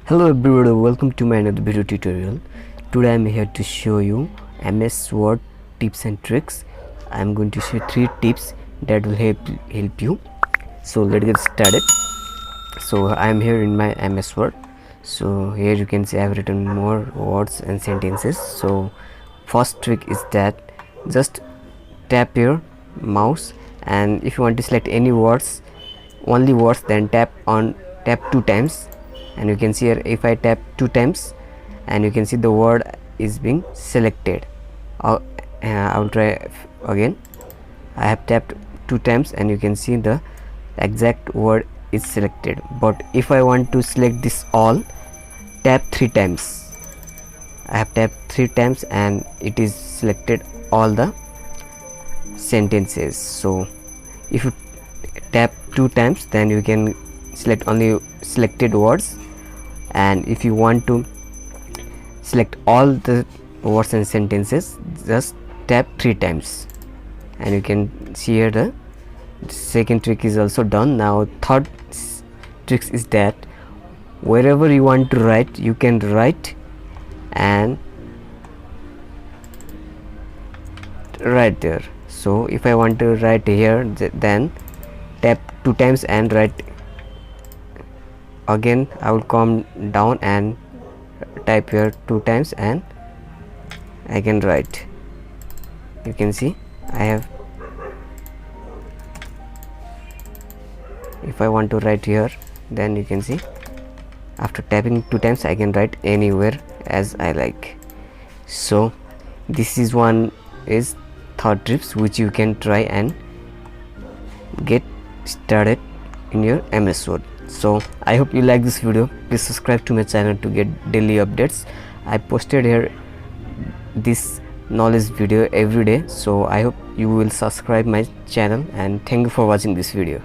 Hello everybody, welcome to my another video tutorial. Today I am here to show you MS Word tips and tricks. I am going to share 3 tips that will help you. So let's get started. So I am here in my MS Word. So here you can see I have written more words and sentences. So first trick is that just tap your mouse, and if you want to select any words, only words, then tap 2 times, and you can see here if I tap 2 times and you can see the word is being selected. I will try again. I have tapped 2 times and you can see the exact word is selected. But if I want to select this all, tap 3 times. I have tapped 3 times and it is selected all the sentences. So if you tap 2 times, then you can select only selected words, and if you want to select all the words and sentences, just tap 3 times, and you can see here the second trick is also done. Now third trick is that wherever you want to write, you can write and right there. So if I want to write here, then tap 2 times and write again. I will come down and type here 2 times and I can write. You can see I have, if I want to write here, then you can see after tapping 2 times I can write anywhere as I like. So this is one is third tips which you can try and get started in your MS Word. So I hope you like this video. Please subscribe to my channel to get daily updates. I posted here this knowledge video every day, so I hope you will subscribe my channel, and thank you for watching this video.